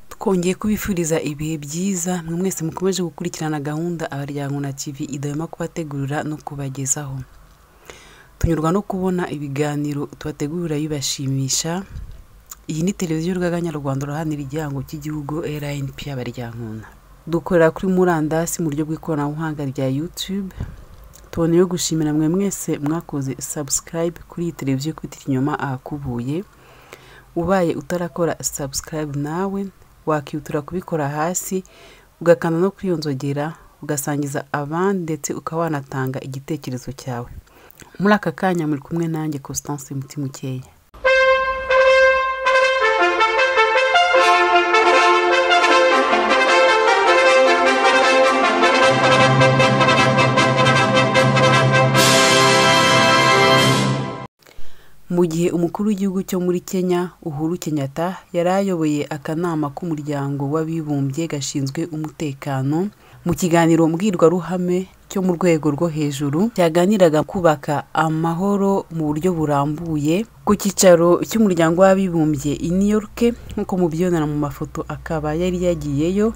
Twongeye kubifuriza ibihe byiza mwe mwese mukomeje gukurikirana gahunda Abaryankuna TV idahwema kubategurira no kubagezaho. Tunyurwa no kubona ibiganiro tubategurira bibashimisha. Iyi ni televiziyo y'Urwaganyarwanda ruhanira igihango cy'igihugu RNP Abaryankuna. Dukorera kuri murandasi mu buryo bw'ikoranabuhanga rya YouTube. Tuboneyeho gushimira mwe mwese mwakoze subscribe kuri iyi televiziyo kwitira inyuma ahakubuye. Ubaye utarakora subscribe nawe wakihutura kubikora hasi ugakanda no kwiyonzogera ugasangiza abandi ndetse ukawanatanga igitekerezo cyawe. Muri aka kanya muri kumwe nanjye Constance Mutimukeye. Mu gihe umukuru w'igihugu cyo muri Kenya Uhuru Kenyatta yarayoboye akanama k'umuryango w'abibumbye gashinzwe umutekano, mu kiganiro mbwirwaruhame cyo mu rwego rwo hejuru cyaganiraga kubaka amahoro mu buryo burambuye ku cyicaro cy'umuryango w'abibumbye i New York, nk'uko mubyibonera mu mafoto akaba yari yagiyeyo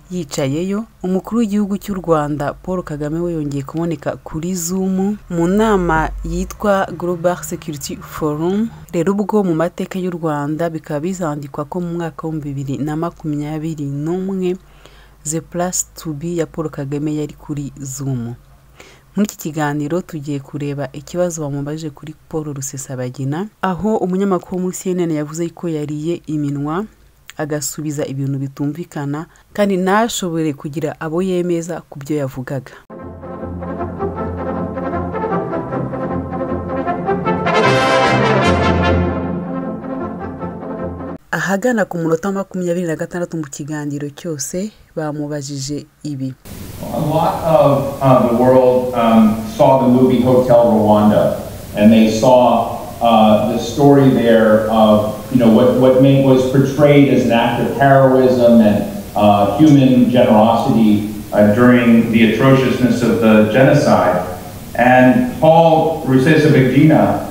yicayeyo. Umukuru w'igihugu cy'u Rwanda Paul Kagame we yongeye kuboneka kuri Zoom mu nama yitwa Global Security Forum. Rero ubwo mu mateka y'u Rwanda bikaba bizandikwa ko mu mwaka wa 2021 The Place to Be ya Paul Kagame yari kuri Zoom. Muri iki kiganiro tugiye kureba ikibazo bamubajije kuri Paul Rusesabagina, aho umunyamakuru muri CNN yavuze ko yariye iminwa agasubiza ibintu bitumvikana kandi ntashobore kugira abo yemeza ku byo yavugaga. Ahagana ku munota 26 mu kiganiro cyose bamubajije ibi. A lot of the world saw the movie Hotel Rwanda, and they saw the story there of what was portrayed as an act of heroism and human generosity during the atrociousness of the genocide. And Paul Rusesabagina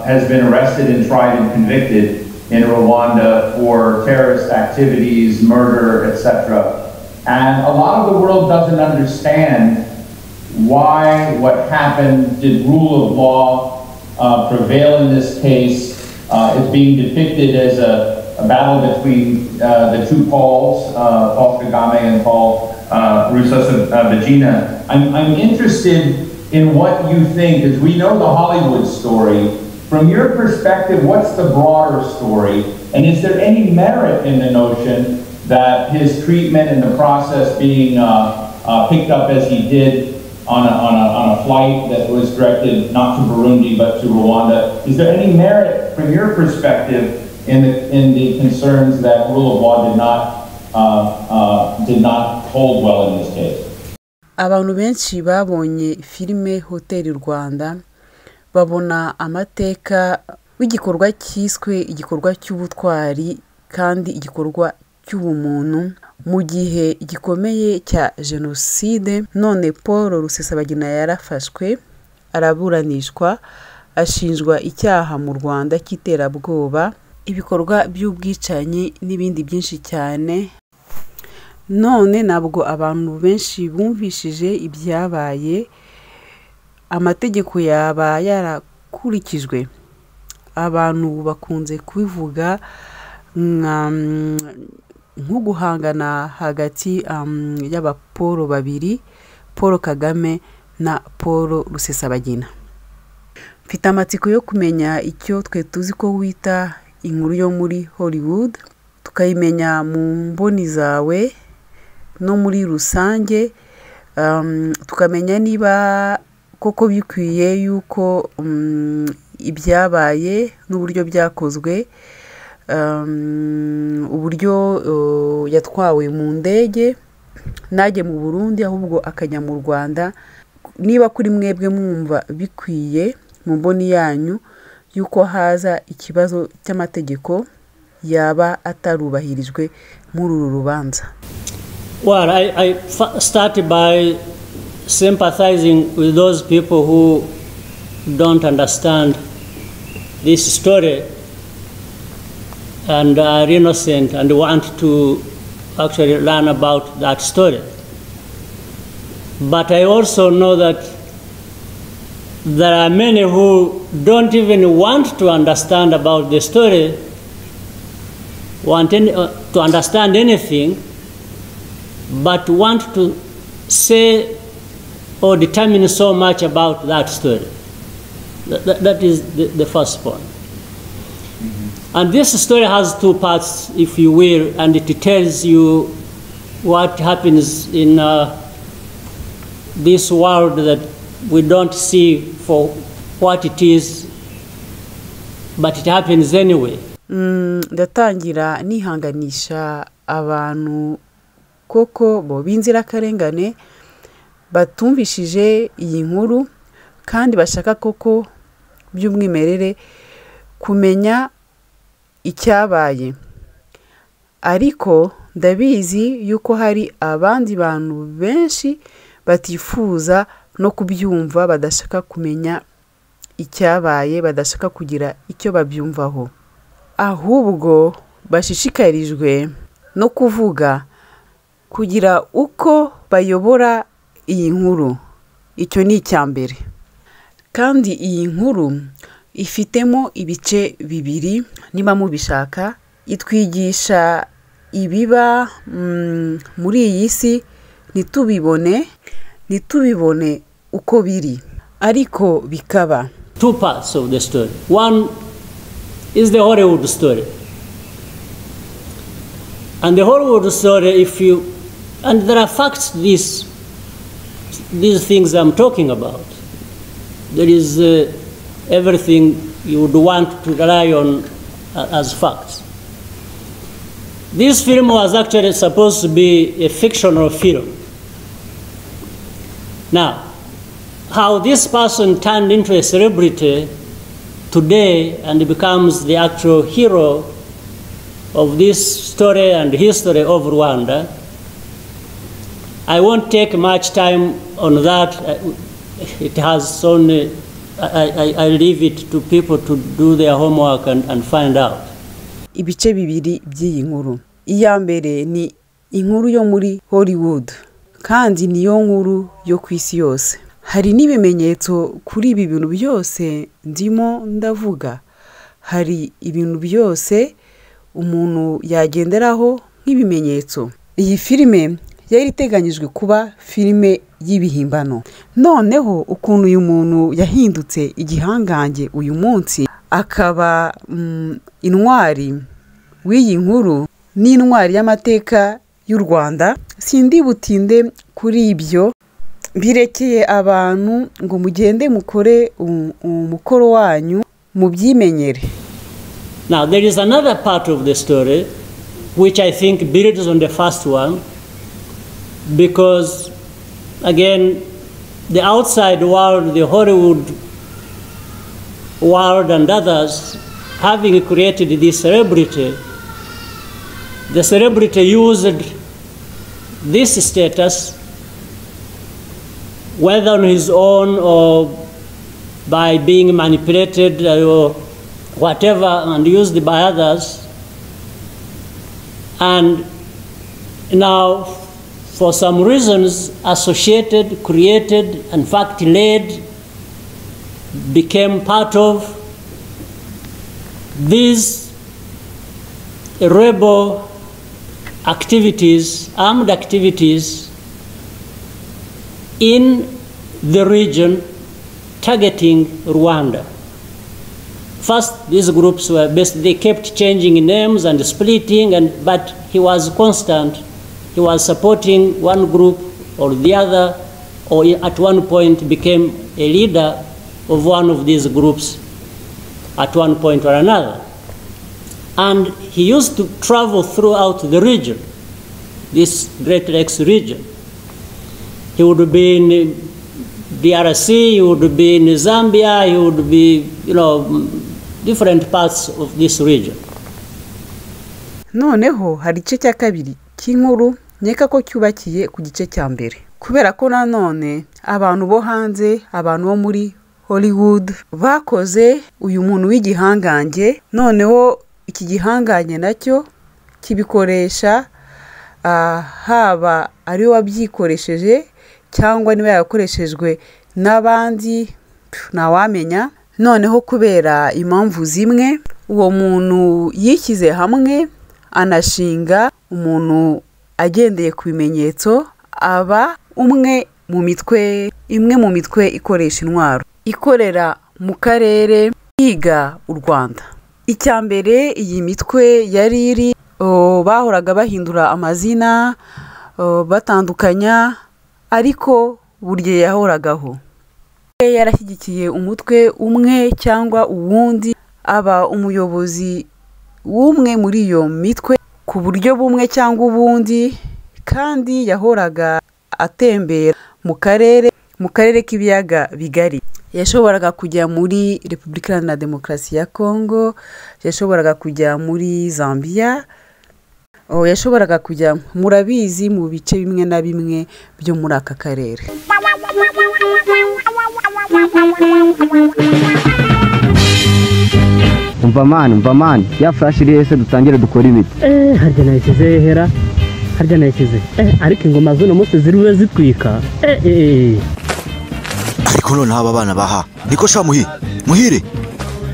has been arrested and tried and convicted in Rwanda for terrorist activities, murder, etc. And a lot of the world doesn't understand why what happened. Did rule of law prevail in this case? It's being depicted as a battle between the two Pauls, Paul Kagame and Paul Rusesabagina. I'm interested in what you think, as we know the Hollywood story. From your perspective, what's the broader story? And is there any merit in the notion that his treatment and the process being picked up as he did on a flight that was directed not to Burundi but to Rwanda, is there any merit from your perspective in the concerns that rule of law did not hold well in this case? Abantu benshi babonye filime Hotel Rwanda babona amateka w'igikorwa cyiswe igikorwa cy'ubutwari kandi igikorwa cy'ubumuntu mu gihe gikomeye cya genocide. None Paul Rusesabagina yarafashwe araburanishwa ashinjwa icyaha mu Rwanda cy'iterabwoba, ibikorwa by'ubwicanyi n'ibindi byinshi cyane. None nabwo abantu benshi bumvishije ibyabaye, amategeko yaba yarakurikijwe. Abantu bakunze kubivuga nko guhangana hagati y'abapolo babiri, Paul Kagame na Paul Rusesabagina. Mfite amatsiko yo kumenya icyo twe tuzi ko wita inkuru yo muri Hollywood, tukayimenya mu mboni zawe no muri rusange, tukamenya niba koko bikwiye yuko ibyabaye n'uburyo byakozwe, uburyo yatwawe mu ndege najye mu Burundi ahubwo akajya mu Rwanda. Niba kuri mwebwe mwumva bikwiye mu mboni yanyu yuko haza ikibazo cy'amategeko yaba atarubahirijwe muri uru rubanza. Well, I started by sympathizing with those people who don't understand this story and are innocent and want to actually learn about that story. But I also know that there are many who don't even want to understand about the story, to understand anything, but want to say or determine so much about that story. That is the first point. Mm-hmm. And this story has two parts, if you will, and it tells you what happens in this world that we don't see for what it is, but it happens anyway. Ndatangira nihanganisha abantu koko bo b'inzirakarengane batumvishije iyi nkuru kandi bashaka koko by'umwimerere kumenya icyabaye, ariko ndabizi yuko hari abandi bantu benshi batifuza no kubyumva, badashaka kumenya icyabaye, badashaka kugira icyo babyumvaho, ahubwo bashishikarijwe no kuvuga kugira uko bayobora iyi nkuru. Icyo ni icyambere. Kandi iyi nkuru ifitemo ibice bibiri, niba mubishaka. Itwigisha ibiba muri iyi si nitubibone uko biri, ariko bikaba. Two parts of the story. One is the Hollywood story. And the Hollywood story, and there are facts these things I'm talking about. There is everything you would want to rely on as facts. This film was actually supposed to be a fictional film. Now, how this person turned into a celebrity today and becomes the actual hero of this story and history of Rwanda, I won't take much time on that. It has only, I leave it to people to do their homework and find out. Ibice bibiri by'iyi nkuru. Iya mbere ni inkuru yo muri Hollywood, kandi niyo nkuru yo ku isi yose. Hari n'ibimenyetso kuri ibi bintu byose ndimo ndavuga. Hari ibintu byose umuntu yagenderaho nk'ibimenyetso. Iyi filime yari iteganyijwe kuba filime y'ibihimbano. Noneho ukuntu uyu muntu yahindutse igihangange uyu munsi, akaba intwari w'iyi nkuru n'intwari y'amateka y'u Rwanda, sindi butinde kuri ibyo. Birekeye abantu ngo mugende mukore umukoro wanyu mubyimenyere. Now there is another part of the story which I think builds on the first one, because again the outside world, the Hollywood world and others, having created this celebrity, the celebrity used this status, whether on his own or by being manipulated or whatever, and used by others. And now, for some reasons, associated, created, in fact led, became part of these rebel activities, armed activities in the region targeting Rwanda. First, these groups were they kept changing names and splitting, but he was constant. He was supporting one group or the other, or at one point became a leader of one of these groups at one point or another. And he used to travel throughout the region, this Great Lakes region. He would be in DRC, he would be in Zambia, he would be, different parts of this region. noneho hari igice cya kabiri cy'inkuru nkeka ko cyubakiye ku gice cya mbere, kubera ko nanone abantu bo hanze, abantu bo muri Hollywood bakoze uyu muntu w'igihangange, noneho iki gihangange nacyo kibikoresha haba ari wabyikoresheje cyangwa niba yakoreshejwe n'abandi ntawamenya. Noneho kubera impamvu zimwe uwo muntu yishyize hamwe anashinga umuntu agendeye ku bimenyetso, aba imwe mu mitwe ikoresha intwaro ikorera mu karere higa u Rwanda. Icya mbere iyi mitwe yari iri bahoraga bahindura amazina batandukanya, ariko burya yahoragaho. Yarashyigikiye umutwe umwe cyangwa uwundi, aba umuyobozi w'umwe muri iyo mitwe ku buryo bumwe cyangwa ubundi, kandi yahoraga atembera mu karere k'ibiyaga bigari. Yashoboraga kujya muri Repubulika Iharanira Demokarasi ya Kongo, yashoboraga kujya muri Zambia, yashoboraga kujya murabizi mu bice bimwe na bimwe byo muri aka karere. Umva mani ya flash iri ese dutangire dukora ibiti. Harya nayishyize hera, ariko ingoma z'uno munsi ziriwe zitwika. Ariko none aba bana baha niko sha muhire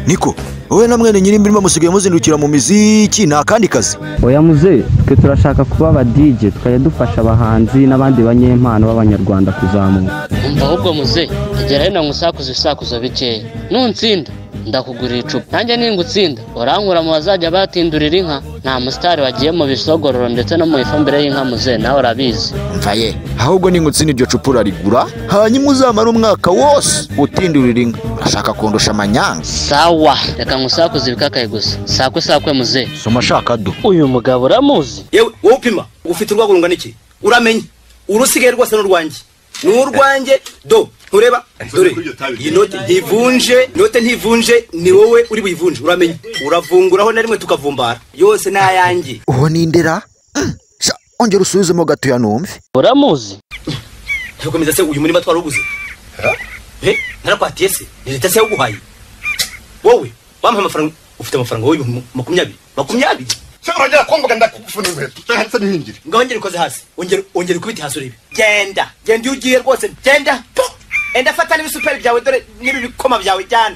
niko wowe na mwene nyiri imbirimo musigaye muzindukira mu miziki nta kandi kazi. Oya muze, twe turashaka kuba aba DJ tukajya dufasha abahanzi n'abandi banyempano b'abanyarwanda kuzamuka. Umva ahubwo muze igera hino ngusakuza bikeya, nuntsinda ndakugurira icupa, nanjye ningutsinda urankura mu bazajya batindurira inka. Nta musitari wagiye mu bisogororo ndetse no mu ifumbire y'inka muze, nawe urabizi. Mva ye, ahubwo ningutsinda iryo cupa urarigura, hanyuma uzamara umwaka wose utindurira inka. Urashaka kundusha amanyanga? Sawa, reka ngusakuze ibikakaye gusa. Sakwe muze. Soma shaka do. Uyu mugabo uramuzi? Yewe wowe upima ufite urwego rungana iki? Uramenye urusigaye rwose n'urwanjye n'urwanjye do ntureba dore iyi note ntivunje ni wowe uri buyivunje. Uramenye uravunguraho na rimwe tukavumbara yose n'ayanjye. Uwo ni ndera ongera usubizemo gato ya numve. Uramuzi? Ntukomeza se uyu murima twaruguze narakwatiye se ni leta se yaguhaye wowe bamuha amafaranga. Ufite amafaranga wowe 20 Uragera kwambuka ndakufuna inkweto cyangwa se n'ihingire. Ngaho ngere koze hasi ongera kubita hasi urebe. Genda ugiye rwose genda. Enda fata n'ibisuperi byawe dore nibi bikoma byawe cyane.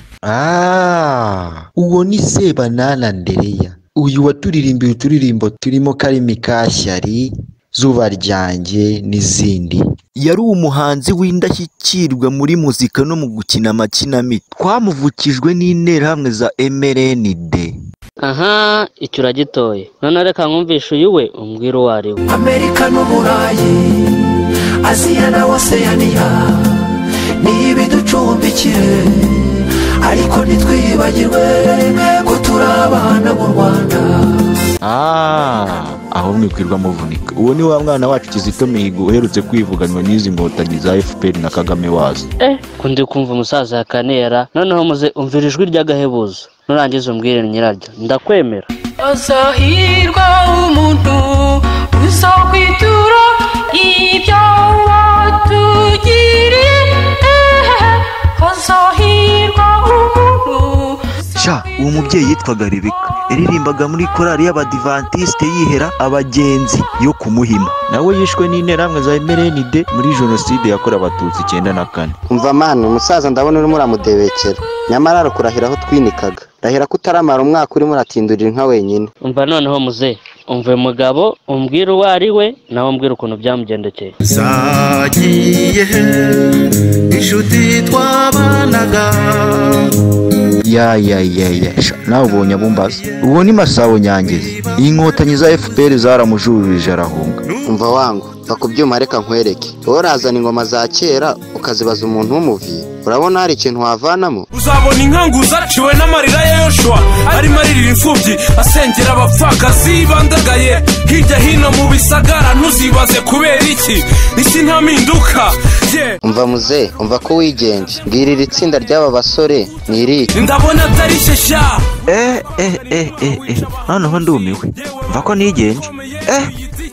Uwo ni Sebanana Ndereya, uyu waturirimbiye uturirimbo turimo Karimi Kashyari, Zuba ryanjye n'izindi. Yari umuhanzi w'indashyikirwa muri muzika no mu gukina amakinamico. Twamuvukijwe n'interahamwe za MRND. Aha, icyo uragitoye. None reka nkumvishe uyu we umbwira uwo ari we. Amerika n'Uburayi, Aziya na Oceania, ni ibiducumbikire, ariko ntitwibagirwe ko turi abana mu Rwanda. Aho mwikwirwa muvunika. Uwo ni wa mwana wacu Kizito Mihigo uherutse kwivuganwa n'izi ngotanyi za FPR na Kagame wazo. Kundi kumva umusaza yakanera, noneho muze umvira ijwi ry'agahebuzo. Nurangiza umbwire nyiraryo ndakwemera. Azahirwa umuntu uzakwitura ibyo watugiriye. Azahirwa umuntu. Uwo mubyeyi yitwaga Rebeka, yaririmbaga muri korali y'Abadivantiste yihera abagenzi yo ku Muhima. Nawe yishwe n'interahamwe za MRND muri jenoside yakorewe Abatutsi 94. Umva mani umusaza ndabona urimo uramudebekera, nyamara arakurahira aho twinikaga. Rahira kutaramara umwaka urimo uratindurira inka wenyine. Umva noneho muze umve mugabo umbwira uwo ari we nawe umbwira ukuntu byamugendekeye. Zagiye inshuti twabanaga. Nawe ubonye abumbaza. Uwo ni Masabo Nyangezi. Inkotanyi za FPR zaramujurije arahunga. Umva wangu bakubyuma reka nkwereke. Worazana ingoma za kera ukazibaza umuntu w'umuvi. Urabona hari ikintu wavanamo? Uzabona inkangu zaciwe n'amarira ya Yoshua, arimo aririra imfubyi asengera abapfakazi bandagaye hirya hino mu bisagara. Ntuzibaze kubera iki isi nta mpinduka, umva muze umva ko wigenje mbwira iri tsinda ry'aba basore ni iri ndabona atari shesha noneho ndumiwe mva ko nigenje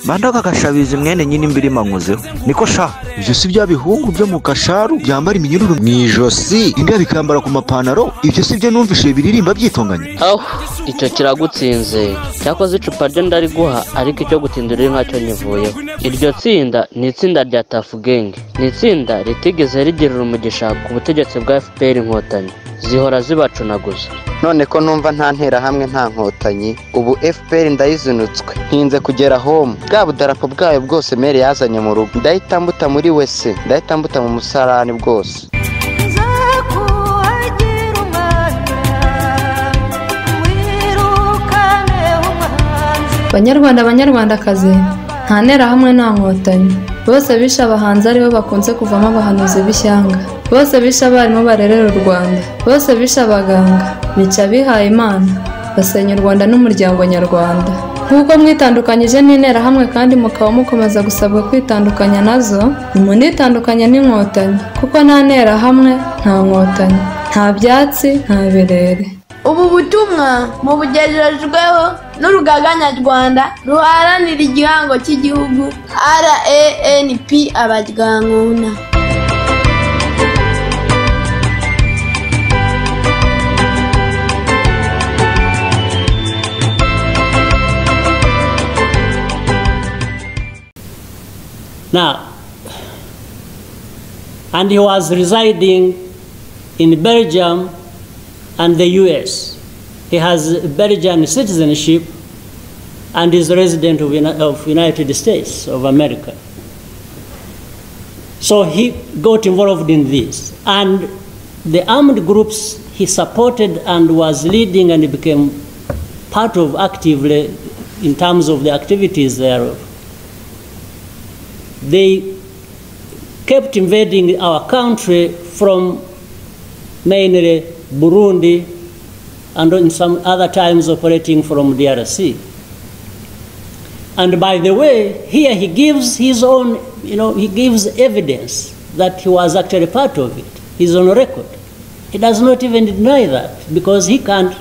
bandaga gashabizi mwene nyine imbiri mankuzeho niko sha ibyo si bya bihungu byo mu kasharu byambara iminyururu mu ijosi imbwa bikambara ku mapantaro ibyo si byo numvishe biririmba byitonganye icyo kiragutsinze cyakoze icupa ryo ndariguha ariko icyo gutindura ntacyo nyivuyeho iryo tsinda ni itsinda rya Tuff Gang ni itsinda ritigeze rigirira umugisha ku butegetsi bwa FPR Inkotanyi zihora zibacunaguza none ko numva nta ntera hamwe nta nkotanyi ubu FPR ndayizinutswe ntinze kugera home bwa budarapo bwayo bwose mere yazanye mu rugo ndahita mbuta muri wese ndahita mbuta mu musarani bwose banyarwandakazi nta ntera hamwe nta nkotanyi bose bishe abahanzi aribo bakunze kuvamo abahanuzi b'ishyanga bose bishe abarimu barerera u Rwanda bose bishe abaganga bica abihaye Imana basenya u Rwanda n'umuryango nyarwanda nk'uko mwitandukanyije n'intera hamwe kandi mukaba mukomeza gusabwa kwitandukanya nazo nimunitandukanye n'inkotanyi kuko nta ntera hamwe nta nkotanyi nta byatsi nta birere ubu butumwa mubugejejweho n'urugaga nyarwanda ruharanira igihango cy'igihugu RANP abaryankuna. Now, and he was residing in Belgium and the US. He has Belgian citizenship and is a resident of United States of America. So he got involved in this. And the armed groups he supported and was leading and became part of actively in terms of the activities thereof. They kept invading our country from mainly Burundi and in some other times operating from DRC. And by the way, here he gives his own, he gives evidence that he was actually part of it. He's on record. He does not even deny that because he can't,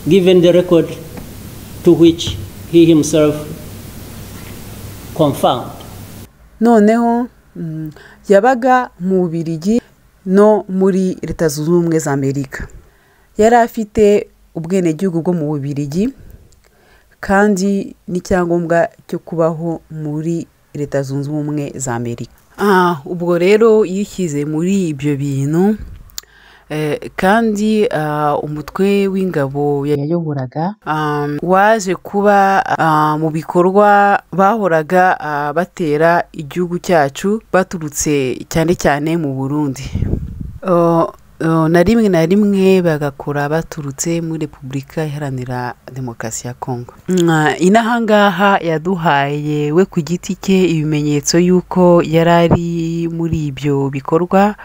given the record to which he himself confirmed. Noneho yabaga mu Bubiligi no muri Leta Zunze Ubumwe za Amerika. Yari afite ubwenegihugu bwo mu Bubiligi kandi n'icyangombwa cyo kubaho muri Leta Zunze Ubumwe za Amerika. Ubwo rero yishyize muri ibyo bintu kandi umutwe w'ingabo yayoboraga waje kuba mu bikorwa bahoraga batera igihugu cyacu baturutse cyane cyane mu Burundi. Na rimwe bagakora baturutse muri Repubulika Iharanira Demokarasi ya Kongo. Inahangaha yaduhaye we ku giti cye ibimenyetso yuko yarari muri ibyo bikorwa.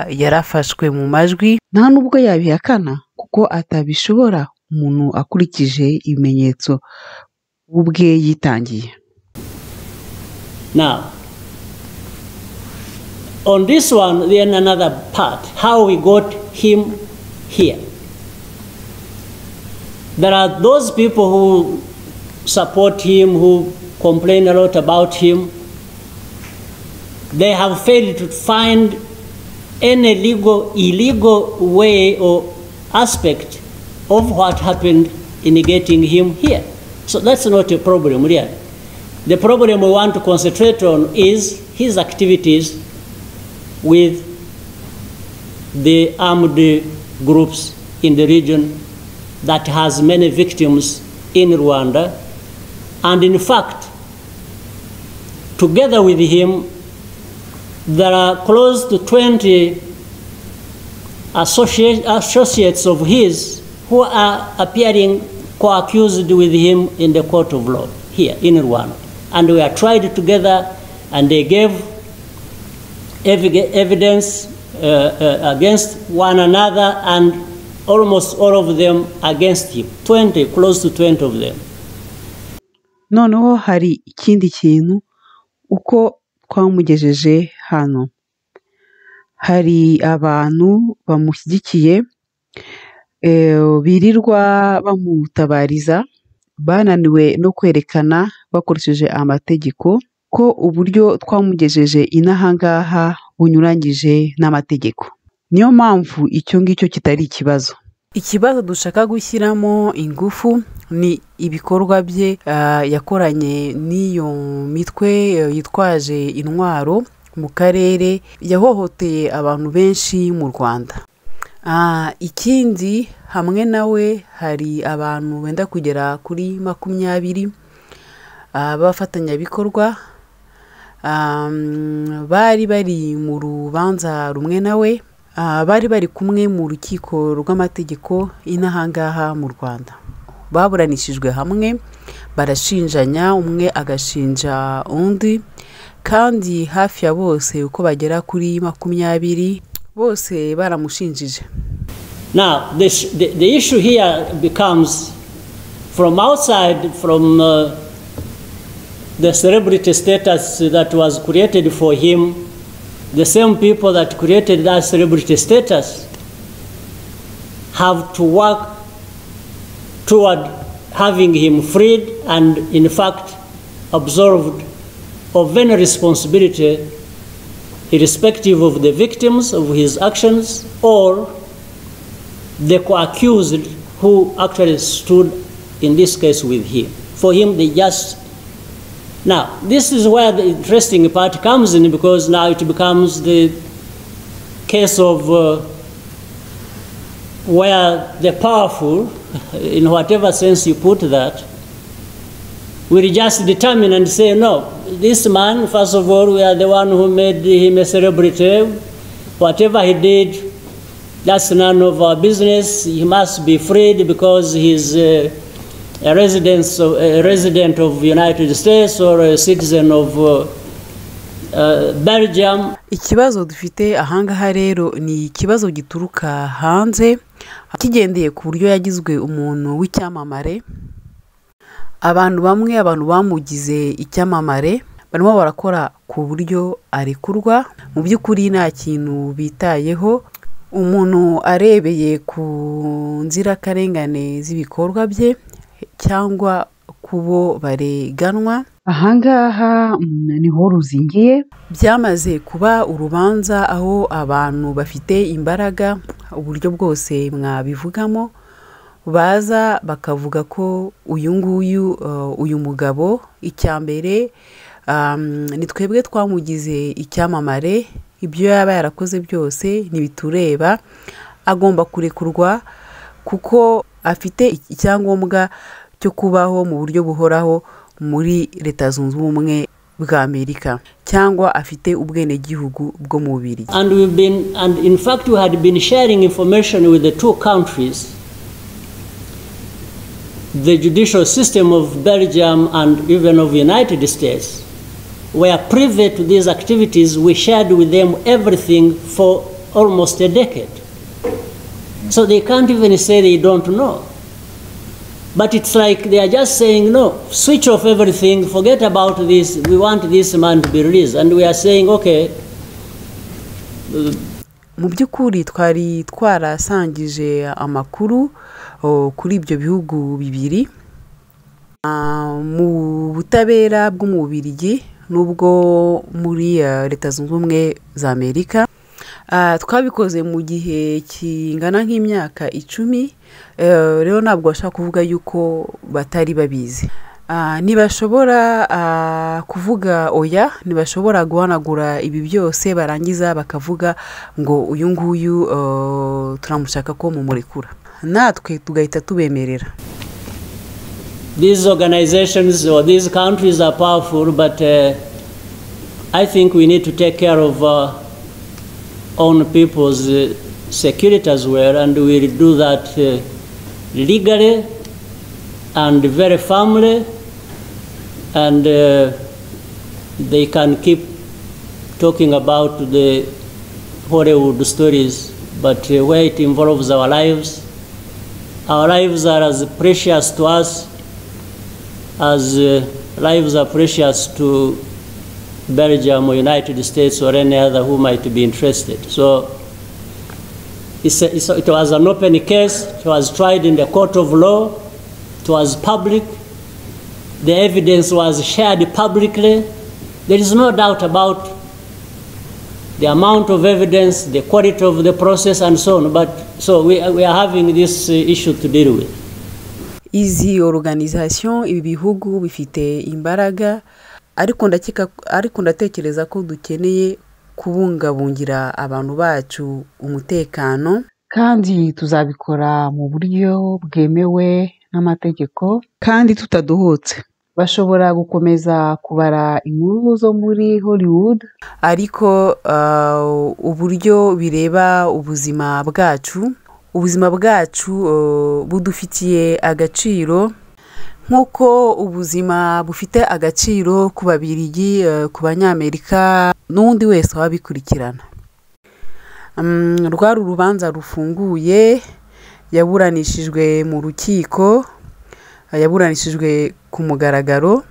Yarafashwe mu majwi nta nubwo yabihakana kuko atabishobora umuntu akurikije ibimenyetso ubwe yitangiye. Now, on this one, then another part, how we got him here. There are those people who support him, who complain a lot about him. They have failed to find any illegal way or aspect of what happened in getting him here. So that's not a problem really. The problem we want to concentrate on is his activities with the armed groups in the region that has many victims in Rwanda. And in fact, together with him, there are close to 20 associates of his who are appearing co-accused with him in the court of law here in Rwanda. And we are tried together, and they gave evidence against one another, and almost all of them against him, close to 20 of them. Noneho hari ikindi kintu uko twamugejeje hano. Hari abantu bamushyigikiye birirwa bamutabariza, bananiwe no kwerekana bakoresheje amategeko ko uburyo twamugejeje inaha ngaha bunyuranyije n'amategeko. Niyo mpamvu icyo ngicyo kitari ikibazo. Ikibazo dushaka gushyiramo ingufu ni ibikorwa bye yakoranye n'iyo mitwe yitwaje intwaro mu karere yahohoteye abantu benshi mu Rwanda. Ikindi hamwe nawe hari abantu wenda kugera kuri 20 b'abafatanyabikorwa bari bari mu rubanza rumwe nawe, bari bari kumwe mu rukiko rw'amategeko inaha ngaha mu Rwanda. Baburanishijwe hamwe, barashinjanya, umwe agashinja undi, kandi hafi ya bose uko bagera kuri 20 bose baramushinjije. Now, the issue here becomes from outside, from the celebrity status that was created for him, the same people that created that celebrity status have to work toward having him freed and, in fact, absolved of any responsibility irrespective of the victims of his actions or the co-accused who actually stood in this case with him. For him, they just... Now, this is where the interesting part comes in, because now it becomes the case of where the powerful, in whatever sense you put that, will just determine and say, no, this man, first of all, we are the one who made him a celebrity. Whatever he did, that's none of our business. He must be freed because he's a resident of the United States or a citizen of Belgium. Ikibazo dufite ahangaha rero ni ikibazo gituruka hanze, kigendeye ku buryo yagizwe umuntu w'icyamamare. Abantu bamwe, abantu bamugize icyamamare, barimo barakora ku buryo arekurwa. Mu by'ukuri nta kintu bitayeho. Umuntu arebeye ku nzirakarengane z'ibikorwa bye cyangwa kubo bareganwa, ahangaha niho ruzingiye. Byamaze kuba urubanza aho abantu bafite imbaraga, uburyo bwose mwabivugamo, baza bakavuga ko uyu nguyu uyu mugabo icyambere ni twebwe twamugize icyamamare, ibyo yaba yarakoze byose ntibitureba, agomba kurekurwa kuko afite icyangombwa cyo kubaho mu buryo buhoraho muri Leta Zunze Ubumwe bwa Amerika, cyangwa afite ubwenegihugu bwo mu Bubiligi. And in fact we had been sharing information with the two countries. The judicial system of Belgium and even of the United States were privy to these activities. We shared with them everything for almost a decade. So they can't even say they don't know. But it's like they are just saying, no, switch off everything, forget about this, we want this man to be released. And we are saying, okay. Mu by'ukuri twari twarasangije amakuru kuri ibyo bihugu bibiri, mu butabera bwo mu Bubiligi n'ubwo muri Leta Zunze Ubumwe za Amerika. Twabikoze mu gihe kingana nk'imyaka 10, rero ntabwo bashaka kuvuga yuko batari babizi. Ntibashobora kuvuga oya, ntibashobora guhanagura ibi byose barangiza bakavuga ngo uyu nguyu turamushaka ko mumurekura, natwe tugahita tubemerera. These organizations or these countries are powerful, but I think we need to take care of own people's security as well, and we will do that legally and very firmly, and they can keep talking about the Hollywood stories, but where it involves our lives are as precious to us as lives are precious to Belgium or United States or any other who might be interested. So it was an open case. It was tried in the court of law. It was public. The evidence was shared publicly. There is no doubt about the amount of evidence, the quality of the process, and so on. But so we are having this issue to deal with. Izi organisation ibi bihugu bifite imbaraga, ariko ndatekereza ko dukeneye kubungabungira abantu bacu umutekano, kandi tuzabikora mu buryo bwemewe n'amategeko kandi tutadohotse. Bashobora gukomeza kubara inkuru zo muri Hollywood, ariko uburyo bireba ubuzima bwacu budufitiye agaciro, nk'uko ubuzima bufite agaciro ku Babirigi, ku Banyamerika n'undi wese wabikurikirana. Rwari urubanza rufunguye, yaburanishijwe mu rukiko, yaburanishijwe ku mugaragaro.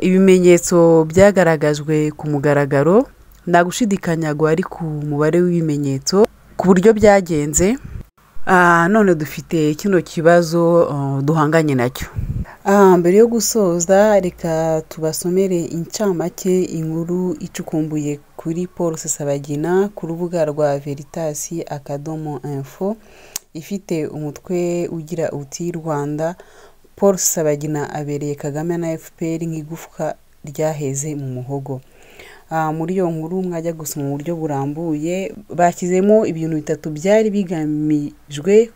Ibimenyetso byagaragajwe ku mugaragaro, nta gushidikanya ari ku mubare w'ibimenyetso ku buryo byagenze. None dufite kino kibazo duhanganye nacyo. Mbere yo gusoza, reka tubasomere incamake inkuru icukumbuye kuri Paul Rusesabagina ku rubuga rwa Veritas.info, ifite umutwe ugira uti Rwanda, Paul Rusesabagina abereye Kagame na FPR nk'igufwa ryaheze mu muhogo. Muri iyo nkuru mwajya gusoma mu buryo burambuye, bashyizemo ibintu bitatu byari bigamijwe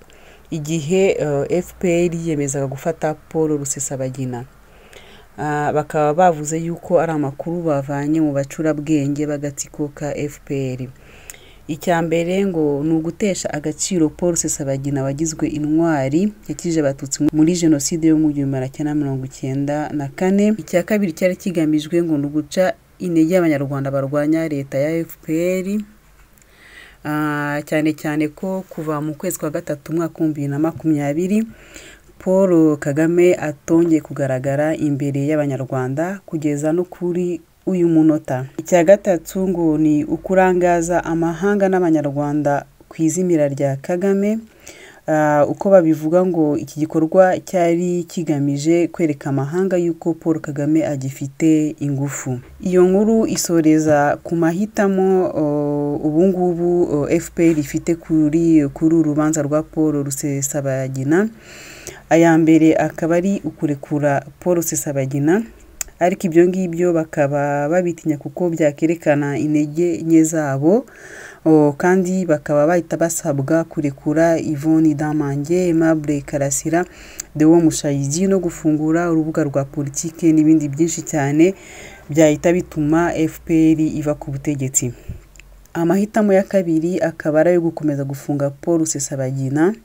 igihe FPR yiyemezaga gufata Paul Rusesabagina. Bakaba bavuze yuko ari amakuru bavanye mu bacurabwenge b'agatsiko ka FPR. Icyambere ngo ni ugutesha agaciro Paul Rusesabagina wagizwe intwari yakije abatutsi muri jenoside yo mu 1994. Icya kabiri cyari kigamijwe ngo nuguca intege y'Abanyarwanda barwanya leta ya FPR, cyane cyane ko kuva mu kwezi kwa gatatu mwaka 2020 Paul Kagame atongeye kugaragara imbere y'Abanyarwanda kugeza no kuri uyu munota. Icya gatatu ngo ni ukurangaza amahanga n'Abanyarwanda kwizimira rya Kagame. Uko babivuga ngo iki gikorwa cyari kigamije kwereka amahanga yuko Paul Kagame agifite ingufu. Iyo nkuru isoreza ku mahitamo ubungubu FPR ifite kuri urubanza rwa Paul Rusesabagina. Aya mbere akaba ari ukurekura Paul Rusesabagina, ariko ibyo ngibyo bakaba babitinya kuko byakerekana intege nke zabo, kandi bakaba bahita basabwa kurekura Yvonne Damange, Aimable Karasira, Deo Mushayidi no gufungura urubuga rwa politike n'ibindi byinshi cyane byahita bituma FPR iva ku butegetsi. Amahitamo ya kabiri akaba ari yo gukomeza gufunga Paul Rusesabagina.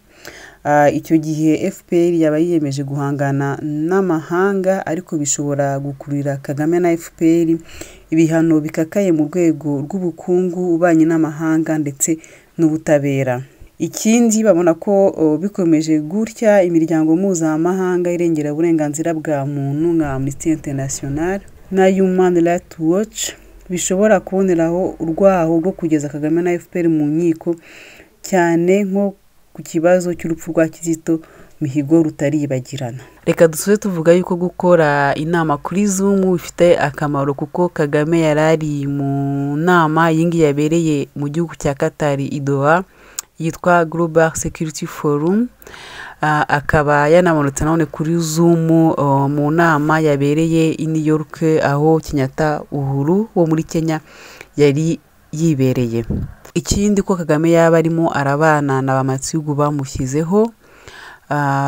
Icyo gihe FPR yaba yiyemeje guhangana n'amahanga, ariko bishobora gukurira Kagame na FPR ibihano bikakaye mu rwego rw'ubukungu, ubanye n'amahanga ndetse n'ubutabera. Ikindi babona ko bikomeje gutya imiryango mpuzamahanga irengera uburenganzira bwa muntu nka Amnesty International na Human Rights Watch bishobora kuboneraho urwaho rwo kugeza Kagame na FPR mu nkiko, cyane nko ku kibazo cy'urupfu rwa Kizito Mihigo rutaribagirana. Reka dusoze tuvuga yuko gukora inama kuri Zoom bifite akamaro, kuko Kagame yarari mu nama yingi yabereye mu gihugu cya Qatar i Doha yitwa Global Security Forum. Akaba yanamanutse none kuri Zoom mu nama yabereye i New York, aho Kenyatta Uhuru wo muri Kenya yari yibereye. Ikindi ko Kagame yaba arimo arabana na bamatsigu bamushyizeho,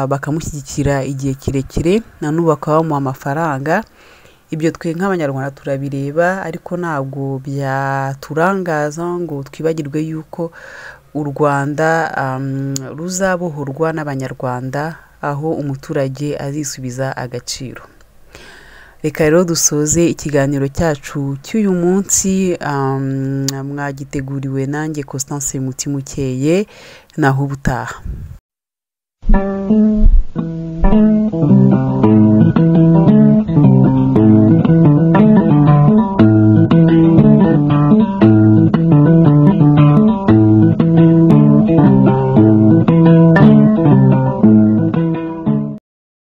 bakamushyigikira igihe kirekire, nanubu bakaba bamuha amafaranga. Ibyo twe nk'Abanyarwanda turabireba, ariko ntabwo byaturangaza ngo twibagirwe yuko u Rwanda ruzabohorwa n'Abanyarwanda, aho umuturage azisubiza agaciro. Reka rero dusoze ikiganiro cyacu cy'uyu munsi, mwagiteguriwe nanjye Constance Mutimukeye, naho ubutaha.